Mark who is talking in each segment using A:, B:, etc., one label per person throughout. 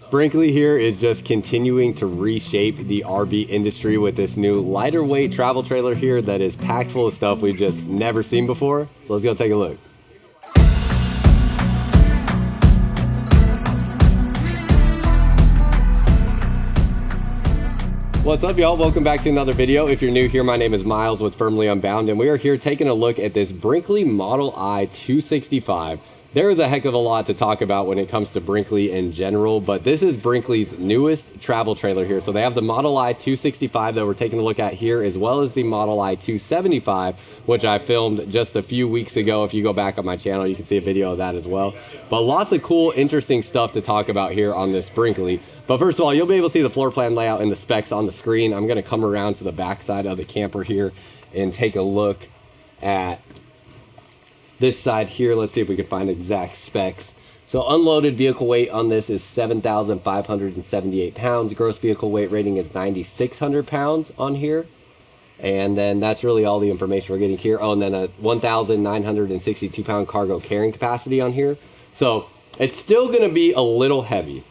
A: Brinkley here is just continuing to reshape the RV industry with this new lighter weight travel trailer here that is packed full of stuff we've just never seen before. So let's go take a look. What's up, y'all? Welcome back to another video. If you're new here, my name is Myles with Firmly Unbound, and we are here taking a look at this Brinkley Model I 265. There is a heck of a lot to talk about when it comes to Brinkley in general, but this is Brinkley's newest travel trailer here. So they have the Model I 265 that we're taking a look at here, as well as the Model I 275, which I filmed just a few weeks ago. If you go back on my channel, you can see a video of that as well. But lots of cool, interesting stuff to talk about here on this Brinkley. But first of all, you'll be able to see the floor plan layout and the specs on the screen. I'm gonna come around to the back side of the camper here and take a look at this side here. Let's see if we can find exact specs. So unloaded vehicle weight on this is 7,578 pounds. Gross vehicle weight rating is 9,600 pounds on here. And then that's really all the information we're getting here. Oh, and then a 1,962 pound cargo carrying capacity on here. So it's still gonna be a little heavy.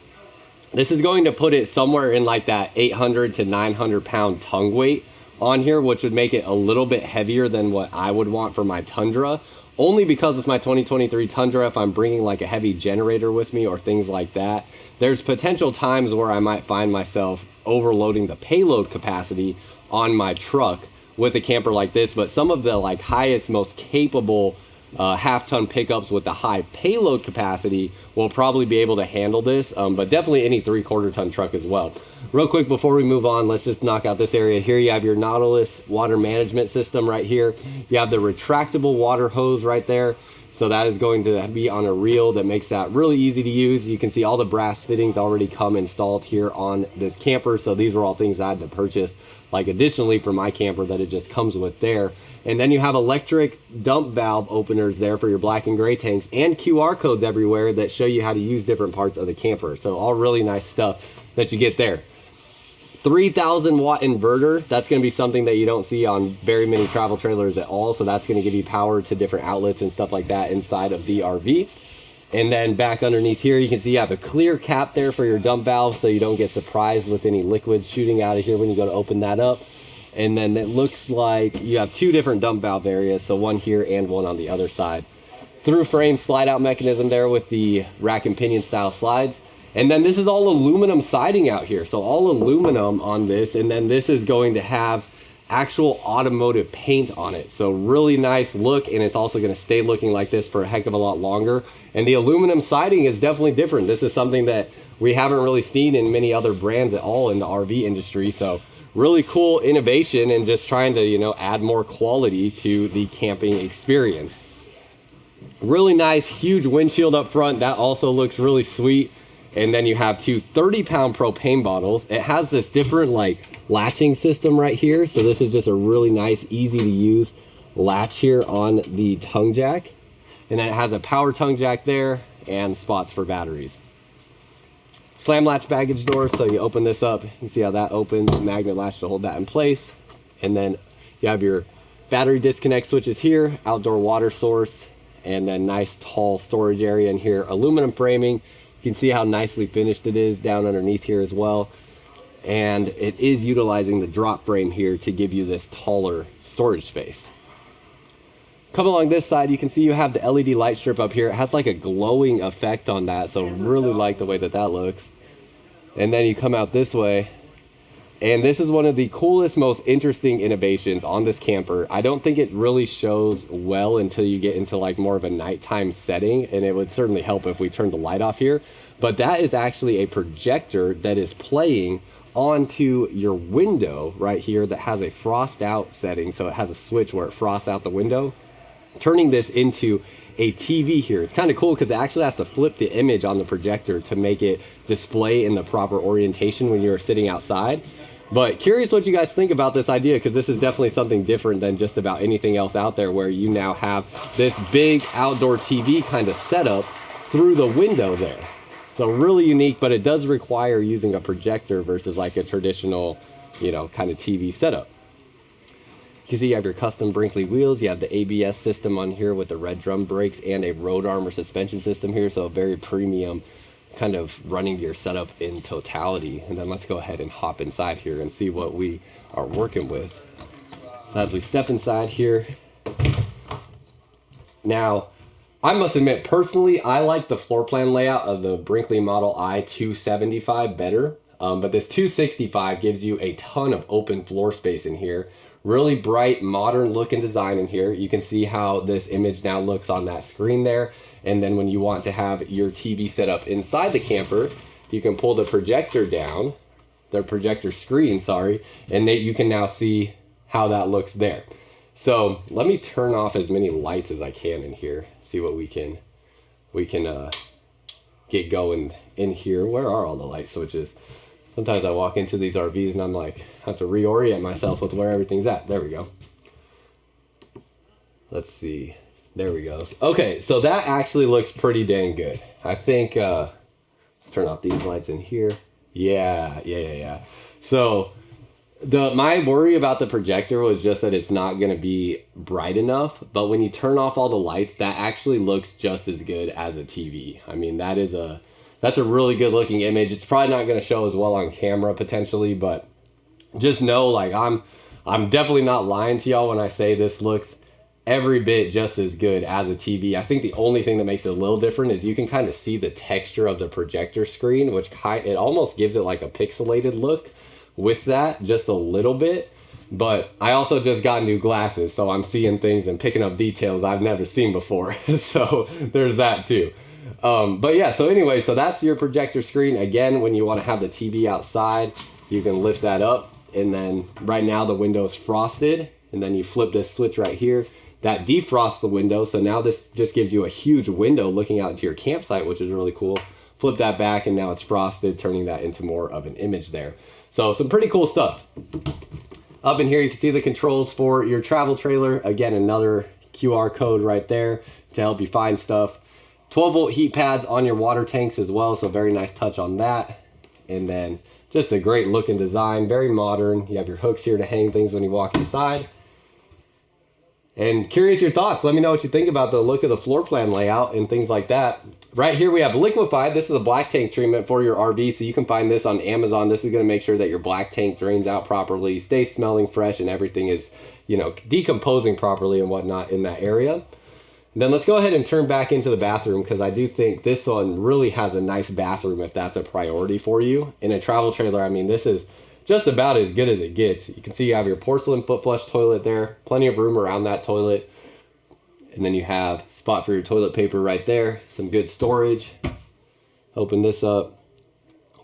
A: This is going to put it somewhere in like that 800 to 900 pound tongue weight on here, which would make it a little bit heavier than what I would want for my Tundra. Only because of my 2023 Tundra, if I'm bringing like a heavy generator with me or things like that, there's potential times where I might find myself overloading the payload capacity on my truck with a camper like this. But some of the like highest, most capable half-ton pickups with the high payload capacity will probably be able to handle this, but definitely any 3/4 ton truck as well. Real quick before we move on, let's just knock out this area here. You have your Nautilus water management system right here. You have the retractable water hose right there. So that is going to be on a reel that makes that really easy to use. You can see all the brass fittings already come installed here on this camper. So these were all things I had to purchase like additionally for my camper that it just comes with there. And then you have electric dump valve openers there for your black and gray tanks and QR codes everywhere that show you how to use different parts of the camper. So all really nice stuff that you get there. 3,000 watt inverter. That's going to be something that you don't see on very many travel trailers at all. So that's going to give you power to different outlets and stuff like that inside of the RV. And then back underneath here, you can see you have a clear cap there for your dump valve so you don't get surprised with any liquids shooting out of here when you go to open that up. And then it looks like you have two different dump valve areas, so one here and one on the other side. Through frame slide out mechanism there with the rack and pinion style slides. And then this is all aluminum siding out here, so all aluminum on this. And then this is going to have actual automotive paint on it, so really nice look, and it's also going to stay looking like this for a heck of a lot longer. And the aluminum siding is definitely different. This is something that we haven't really seen in many other brands at all in the RV industry. So really cool innovation and just trying to, you know, add more quality to the camping experience. Really nice huge windshield up front, that also looks really sweet. And then you have two 30-pound propane bottles. It has this different like latching system right here. So this is just a really nice, easy to use latch here on the tongue jack. And then it has a power tongue jack there and spots for batteries. Slam latch baggage door, so you open this up, you see how that opens, magnet latch to hold that in place. And then you have your battery disconnect switches here, outdoor water source, and then nice tall storage area in here. Aluminum framing, you can see how nicely finished it is down underneath here as well. And it is utilizing the drop frame here to give you this taller storage space. Come along this side, you can see you have the LED light strip up here. It has like a glowing effect on that, so really like the way that that looks. And then you come out this way, and this is one of the coolest, most interesting innovations on this camper. I don't think it really shows well until you get into like more of a nighttime setting, and it would certainly help if we turned the light off here. But that is actually a projector that is playing onto your window right here that has a frost out setting. So it has a switch where it frosts out the window, turning this into a TV here. It's kind of cool because it actually has to flip the image on the projector to make it display in the proper orientation when you're sitting outside. But curious what you guys think about this idea, because this is definitely something different than just about anything else out there, where you now have this big outdoor TV kind of setup through the window there. So really unique, but it does require using a projector versus like a traditional, you know, kind of TV setup. You can see you have your custom Brinkley wheels. You have the ABS system on here with the red drum brakes and a road armor suspension system here. So a very premium kind of running your setup in totality. And then let's go ahead and hop inside here and see what we are working with. So as we step inside here, now I must admit personally I like the floor plan layout of the Brinkley Model I 275 better, but this 265 gives you a ton of open floor space in here. Really bright, modern looking design in here. You can see how this image now looks on that screen there. And then when you want to have your TV set up inside the camper, you can pull the projector down, the projector screen, sorry, and you can now see how that looks there. So let me turn off as many lights as I can in here. See what we can get going in here. Where are all the light switches? Sometimes I walk into these RVs and I'm like, I have to reorient myself with where everything's at. There we go. Let's see. There we go. Okay, so that actually looks pretty dang good. I think, let's turn off these lights in here. Yeah. So my worry about the projector was just that it's not going to be bright enough, but when you turn off all the lights, that actually looks just as good as a TV. I mean, that's a really good looking image. It's probably not going to show as well on camera potentially, but just know, like, I'm definitely not lying to y'all when I say this looks every bit just as good as a TV. I think the only thing that makes it a little different is you can kind of see the texture of the projector screen, which it almost gives it like a pixelated look with that just a little bit. But I also just got new glasses, so I'm seeing things and picking up details I've never seen before. So there's that too. But yeah, so anyway, so that's your projector screen. Again, when you want to have the TV outside, you can lift that up, and then right now the window is frosted, and then you flip this switch right here. That defrosts the window, so now this just gives you a huge window looking out into your campsite, which is really cool. Flip that back, and now it's frosted, turning that into more of an image there. So some pretty cool stuff. Up in here, you can see the controls for your travel trailer. Again, another QR code right there to help you find stuff. 12-volt heat pads on your water tanks as well, so very nice touch on that. And then just a great looking design, very modern. You have your hooks here to hang things when you walk inside. And curious your thoughts. Let me know what you think about the look of the floor plan layout and things like that. Right here we have liquefied. This is a black tank treatment for your RV, so you can find this on Amazon. This is going to make sure that your black tank drains out properly, stays smelling fresh, and everything is, decomposing properly and whatnot in that area. And then let's go ahead and turn back into the bathroom, because I do think this one really has a nice bathroom if that's a priority for you. In a travel trailer, I mean, this is just about as good as it gets. You can see you have your porcelain foot flush toilet there, plenty of room around that toilet. And then you have a spot for your toilet paper right there, some good storage. Open this up,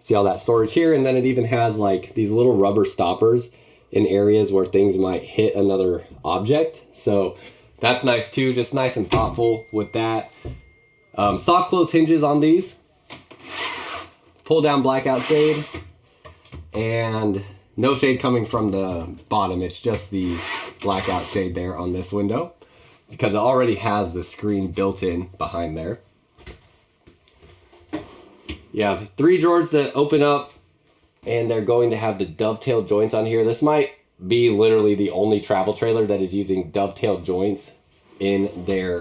A: see all that storage here, and then it even has like these little rubber stoppers in areas where things might hit another object. So that's nice too, just nice and thoughtful with that. Soft close hinges on these. Pull down blackout shade. And no shade coming from the bottom. It's just the blackout shade there on this window, because it already has the screen built in behind there. You have 3 drawers that open up, and they're going to have the dovetail joints on here. This might be literally the only travel trailer that is using dovetail joints in their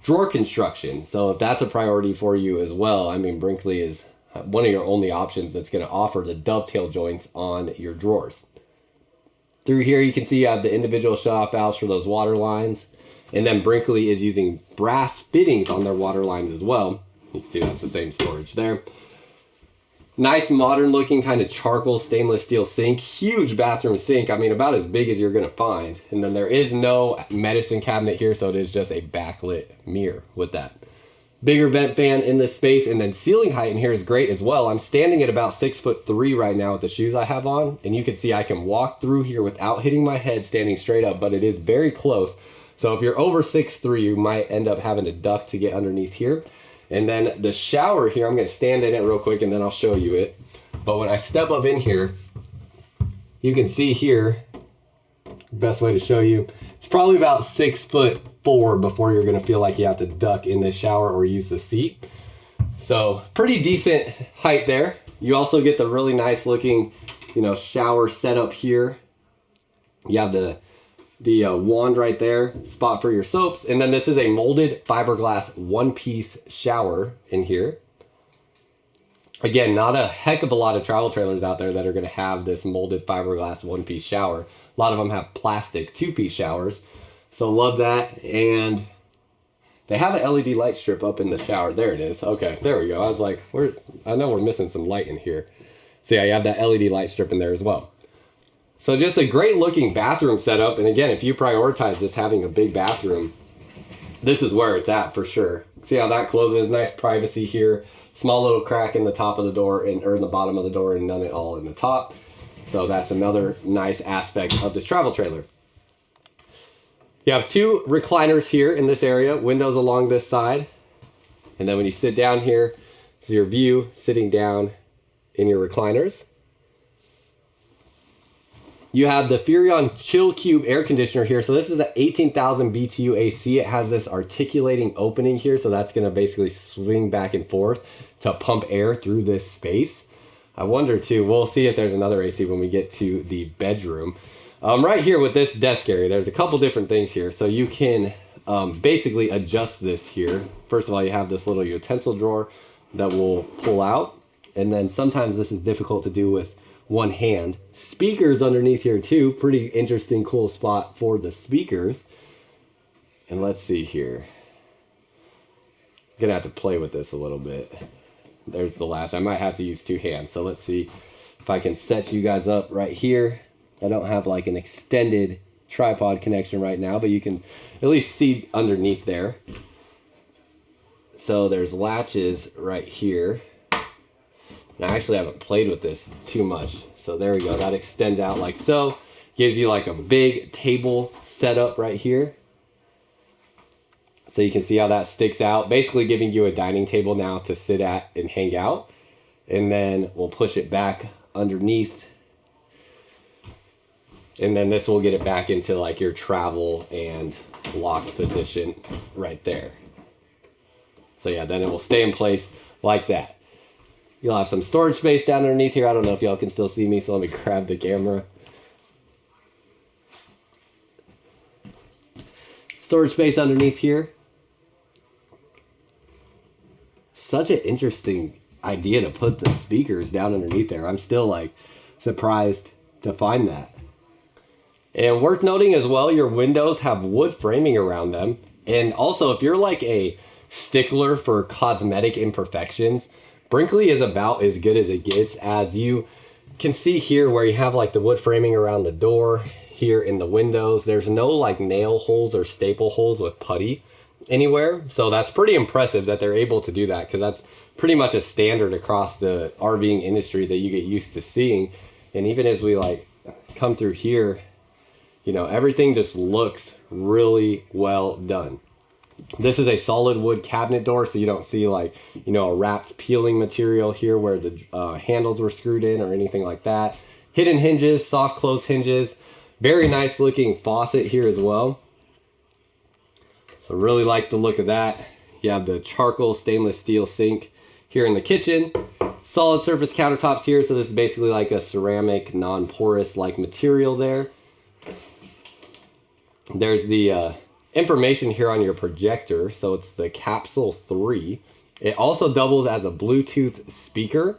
A: drawer construction. So if that's a priority for you as well, I mean, Brinkley is one of your only options that's going to offer the dovetail joints on your drawers. Through here you can see you have the individual shut-off valves for those water lines, and then Brinkley is using brass fittings on their water lines as well. You can see that's the same storage there. Nice modern looking kind of charcoal stainless steel sink, huge bathroom sink. I mean, about as big as you're going to find. And then there is no medicine cabinet here, so it is just a backlit mirror with that. Bigger vent fan in this space, and then ceiling height in here is great as well. I'm standing at about 6'3" right now with the shoes I have on, and you can see I can walk through here without hitting my head standing straight up, but it is very close. So if you're over 6'3", you might end up having to duck to get underneath here. And then the shower here, I'm going to stand in it real quick and then I'll show you it. But when I step up in here, you can see here, best way to show you, it's probably about 6'4" before you're going to feel like you have to duck in this shower or use the seat. So pretty decent height there. You also get the really nice looking, shower setup here. You have the wand right there, spot for your soaps, and then this is a molded fiberglass one-piece shower in here. Again, not a heck of a lot of travel trailers out there that are going to have this molded fiberglass one-piece shower. A lot of them have plastic two-piece showers. So love that. And they have an LED light strip up in the shower. There it is. Okay, there we go. I was like, I know we're missing some light in here. So yeah, you have that LED light strip in there as well. So just a great looking bathroom setup. And again, if you prioritize just having a big bathroom, this is where it's at for sure. See how that closes? Nice privacy here. Small little crack in the top of the door or in the bottom of the door, and none at all in the top. So that's another nice aspect of this travel trailer. You have two recliners here in this area, windows along this side. And then when you sit down here, this is your view sitting down in your recliners. You have the Furrion Chill Cube air conditioner here. So this is an 18,000 BTU AC. It has this articulating opening here. So that's gonna basically swing back and forth to pump air through this space. I wonder too, we'll see if there's another AC when we get to the bedroom. Right here with this desk area, there's a couple different things here. So you can basically adjust this here. First of all, you have this little utensil drawer that will pull out. And then sometimes this is difficult to do with one hand. Speakers underneath here too. Pretty interesting, cool spot for the speakers. And let's see here. I'm gonna have to play with this a little bit. There's the latch. I might have to use two hands. So let's see if I can set you guys up right here. I don't have like an extended tripod connection right now, but you can at least see underneath there. So there's latches right here. And I actually haven't played with this too much. So there we go. That extends out like so. Gives you like a big table setup right here. So you can see how that sticks out. Basically giving you a dining table now to sit at and hang out. And then we'll push it back underneath. And then this will get it back into like your travel and locked position right there. So yeah, then it will stay in place like that. You'll have some storage space down underneath here. I don't know if y'all can still see me, so let me grab the camera. Storage space underneath here. Such an interesting idea to put the speakers down underneath there. I'm still like surprised to find that. And worth noting as well, your windows have wood framing around them. And also, if you're like a stickler for cosmetic imperfections, Brinkley is about as good as it gets. As you can see here where you have like the wood framing around the door, here in the windows, there's no like nail holes or staple holes with putty anywhere. So that's pretty impressive that they're able to do that, because that's pretty much a standard across the RVing industry that you get used to seeing. And even as we like come through here, you know, everything just looks really well done. This is a solid wood cabinet door, so you don't see like, you know, a wrapped peeling material here where the handles were screwed in or anything like that. Hidden hinges, soft close hinges. Very nice looking faucet here as well. So really like the look of that. You have the charcoal stainless steel sink here in the kitchen. Solid surface countertops here, so this is basically like a ceramic non-porous like material there. There's the information here on your projector, so it's the Capsule 3. It also doubles as a Bluetooth speaker,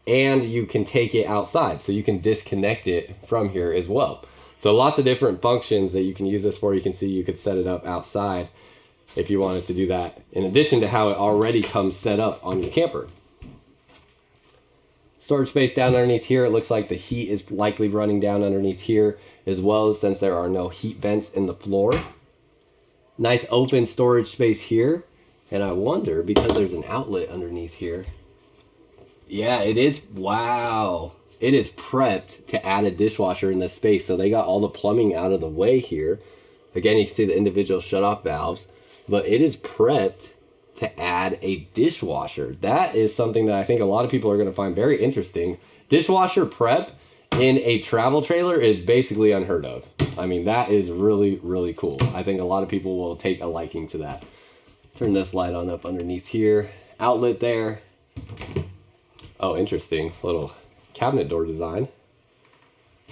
A: and you can take it outside, so you can disconnect it from here as well. So lots of different functions that you can use this for. You can see you could set it up outside if you wanted to do that, in addition to how it already comes set up on your camper. Storage space down underneath here. It looks like the heat is likely running down underneath here as well, since there are no heat vents in the floor. Nice open storage space here. And I wonder, because there's an outlet underneath here. Yeah, it is. Wow. It is prepped to add a dishwasher in this space. So they got all the plumbing out of the way here. Again, you can see the individual shutoff valves. But it is prepped to add a dishwasher. That is something that I think a lot of people are going to find very interesting. Dishwasher prep in a travel trailer is basically unheard of. I mean, that is really, really cool. I think a lot of people will take a liking to that. Turn this light on up underneath here. Outlet there. Oh, interesting. Little cabinet door design.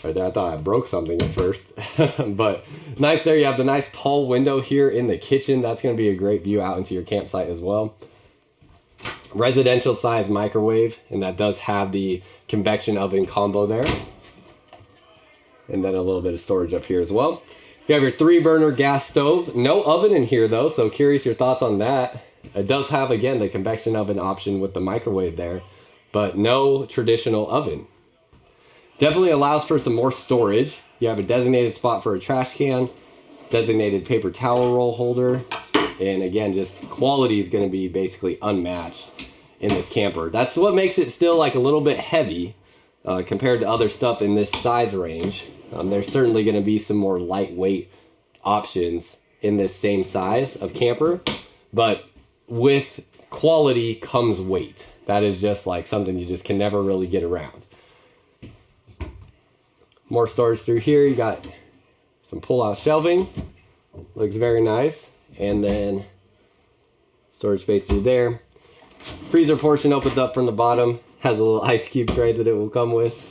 A: Right there, I thought I broke something at first. But nice there. You have the nice tall window here in the kitchen. That's going to be a great view out into your campsite as well. residential size microwave, and that does have the convection oven combo there. And then a little bit of storage up here as well. You have your 3-burner gas stove. No oven in here though, so curious your thoughts on that. It does have, again, the convection oven option with the microwave there, but no traditional oven. Definitely allows for some more storage. You have a designated spot for a trash can, designated paper towel roll holder, and again, just quality is going to be basically unmatched in this camper. That's what makes it still like a little bit heavy compared to other stuff in this size range. There's certainly going to be some more lightweight options in this same size of camper, but with quality comes weight. That is just like something you just can never really get around. More storage through here. You got some pull-out shelving. Looks very nice. And then storage space through there. Freezer portion opens up from the bottom. Has a little ice cube tray that it will come with.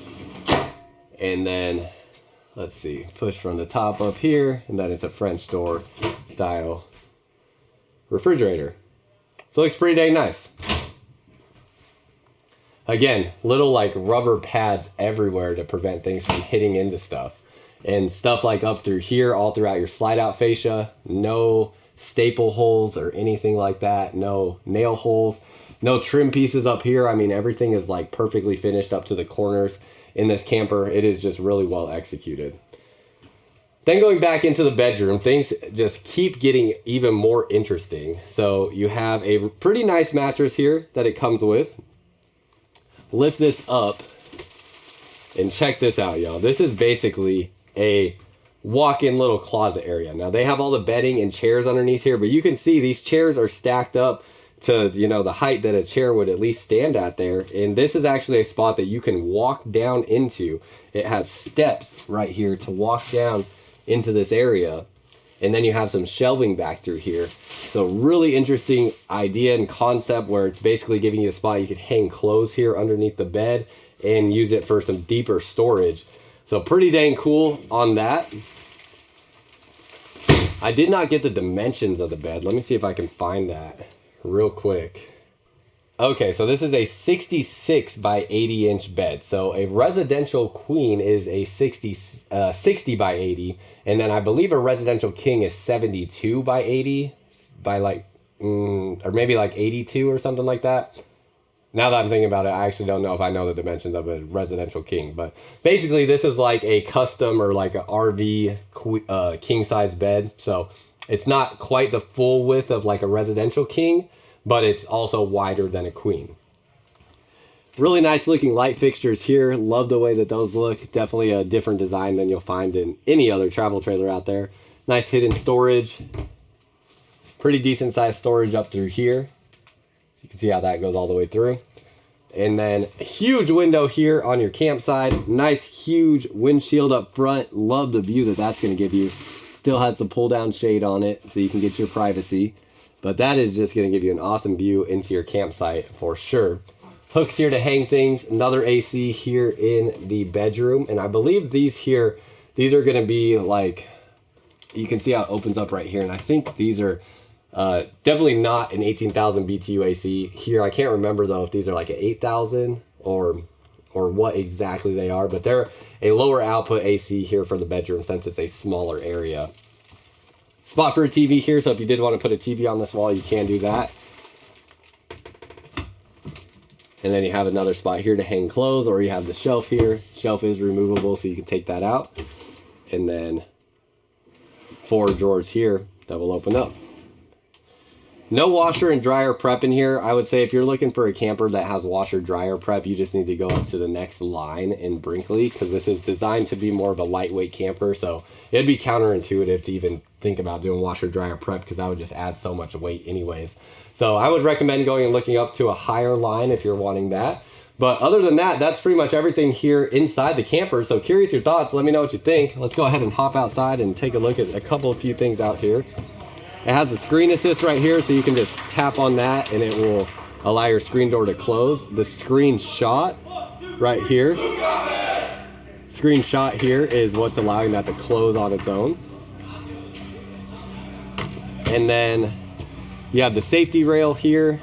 A: And then, let's see, push from the top up here. And then it's a French door style refrigerator. So it looks pretty dang nice. Again, little like rubber pads everywhere to prevent things from hitting into stuff. And stuff like up through here, all throughout your slide out fascia. No staple holes or anything like that. No nail holes. No trim pieces up here. I mean, everything is like perfectly finished up to the corners in this camper. It is just really well executed. Then going back into the bedroom, things just keep getting even more interesting. So you have a pretty nice mattress here that it comes with. Lift this up and check this out, y'all. This is basically a walk-in little closet area. Now they have all the bedding and chairs underneath here, but you can see these chairs are stacked up to, you know, the height that a chair would at least stand at there. And this is actually a spot that you can walk down into. It has steps right here to walk down into this area. And then you have some shelving back through here. So really interesting idea and concept where it's basically giving you a spot you could hang clothes here underneath the bed and use it for some deeper storage. So pretty dang cool on that. I did not get the dimensions of the bed. Let me see if I can find that real quick. Okay, so this is a 66 by 80 inch bed. So a residential queen is a 60 by 80. And then I believe a residential king is 72 by 80 by like, or maybe like 82 or something like that. Now that I'm thinking about it, I actually don't know if I know the dimensions of a residential king. But basically this is like a custom or like a RV king size bed. So it's not quite the full width of like a residential king, but it's also wider than a queen. Really nice looking light fixtures here. Love the way that those look. Definitely a different design than you'll find in any other travel trailer out there. Nice hidden storage. Pretty decent sized storage up through here. You can see how that goes all the way through. And then a huge window here on your campsite. Nice huge windshield up front. Love the view that that's going to give you. Still has the pull down shade on it so you can get your privacy. But that is just going to give you an awesome view into your campsite for sure. Hooks here to hang things. Another AC here in the bedroom. And I believe these are going to be like, you can see how it opens up right here. And I think these are definitely not an 18,000 BTU AC here. I can't remember though if these are like an 8,000 or what exactly they are. But they're a lower output AC here for the bedroom since it's a smaller area. Spot for a TV here, so if you did want to put a TV on this wall, you can do that. And then you have another spot here to hang clothes, or you have the shelf here. Shelf is removable, so you can take that out. And then 4 drawers here that will open up. No washer and dryer prep in here. I would say if you're looking for a camper that has washer dryer prep, you just need to go up to the next line in Brinkley, because this is designed to be more of a lightweight camper. So it'd be counterintuitive to even think about doing washer dryer prep, because that would just add so much weight anyways. So I would recommend going and looking up to a higher line if you're wanting that. But other than that, that's pretty much everything here inside the camper. So curious your thoughts. Let me know what you think. Let's go ahead and hop outside and take a look at a few things out here. It has a screen assist right here, so you can just tap on that and it will allow your screen door to close. The screenshot right here. Screenshot here is what's allowing that to close on its own. And then you have the safety rail here.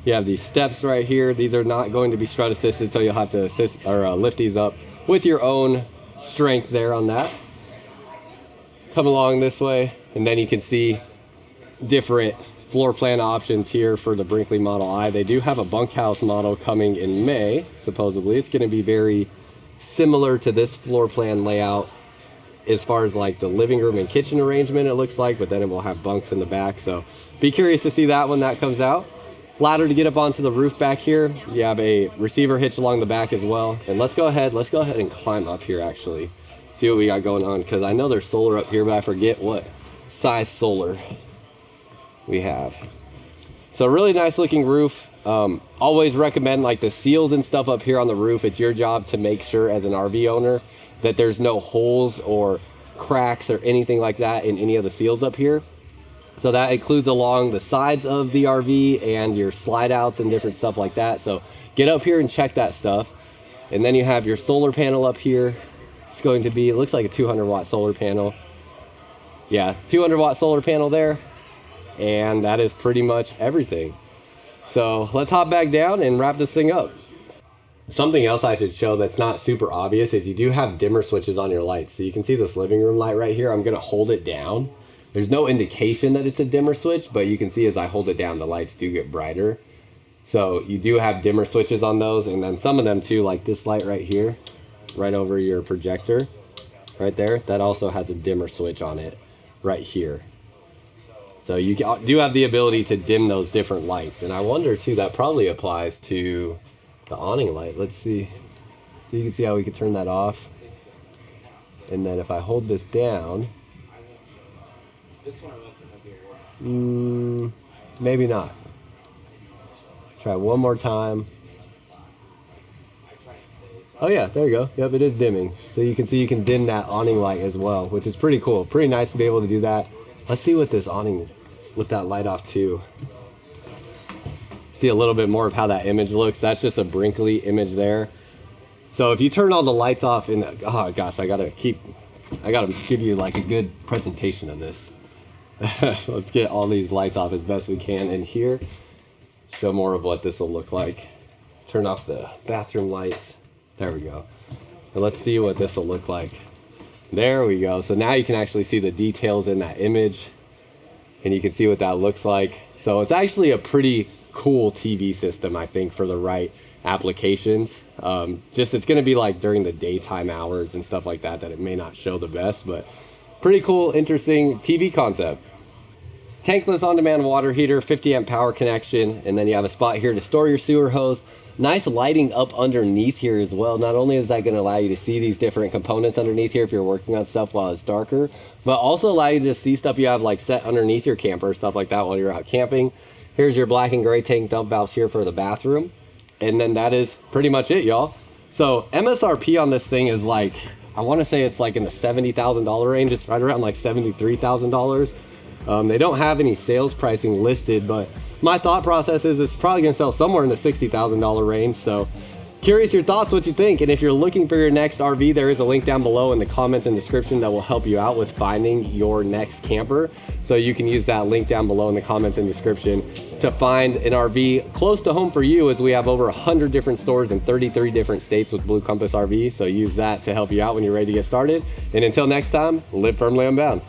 A: You have these steps right here. These are not going to be strut assisted, so you'll have to assist or lift these up with your own strength there on that. Come along this way, and then you can see different floor plan options here for the Brinkley Model I. They do have a bunkhouse model coming in May, supposedly. It's going to be very similar to this floor plan layout as far as like the living room and kitchen arrangement, it looks like, but then it will have bunks in the back. So be curious to see that when that comes out. Ladder to get up onto the roof back here. You have a receiver hitch along the back as well. And let's go ahead and climb up here actually. See what we got going on, because I know there's solar up here, but I forget what size solar we have. So really nice looking roof. Always recommend like the seals and stuff up here on the roof. It's your job to make sure as an RV owner that there's no holes or cracks or anything like that in any of the seals up here. So that includes along the sides of the RV and your slide outs and different stuff like that. So get up here and check that stuff. And then you have your solar panel up here. It's going to be, it looks like a 200 watt solar panel. Yeah, 200 watt solar panel there. And that is pretty much everything. So let's hop back down and wrap this thing up. Something else I should show that's not super obvious is you do have dimmer switches on your lights. So you can see this living room light right here. I'm gonna hold it down. There's no indication that it's a dimmer switch, but you can see as I hold it down, the lights do get brighter. So you do have dimmer switches on those, and then some of them too, like this light right here, right over your projector, right there, that also has a dimmer switch on it right here. So you do have the ability to dim those different lights. And I wonder too, that probably applies to the awning light. Let's see. So you can see how we could turn that off. And then if I hold this down, maybe not. Try one more time. Oh yeah, there you go. Yep, it is dimming. So you can see you can dim that awning light as well, which is pretty cool. Pretty nice to be able to do that. Let's see what this awning, with that light off too. See a little bit more of how that image looks. That's just a Brinkley image there. So if you turn all the lights off in the, oh gosh, I gotta give you like a good presentation of this. Let's get all these lights off as best we can in here. Show more of what this will look like. Turn off the bathroom lights. There we go. And let's see what this will look like. There we go. So now you can actually see the details in that image, and you can see what that looks like. So it's actually a pretty cool TV system, I think, for the right applications. Just it's going to be like during the daytime hours and stuff like that it may not show the best, but pretty cool, interesting TV concept. Tankless on-demand water heater, 50 amp power connection, and then you have a spot here to store your sewer hose. Nice lighting up underneath here as well. Not only is that going to allow you to see these different components underneath here if you're working on stuff while it's darker, but also allow you to see stuff you have like set underneath your camper, stuff like that while you're out camping. Here's your black and gray tank dump valves here for the bathroom. And then that is pretty much it, y'all. So MSRP on this thing is like, I want to say it's like in the $70,000 range. It's right around like $73,000. They don't have any sales pricing listed, but my thought process is it's probably going to sell somewhere in the $60,000 range. So curious your thoughts, what you think. And if you're looking for your next RV, there is a link down below in the comments and description that will help you out with finding your next camper. So you can use that link down below in the comments and description to find an RV close to home for you, as we have over 100 different stores in 33 different states with Blue Compass RV. So use that to help you out when you're ready to get started. And until next time, live firmly unbound.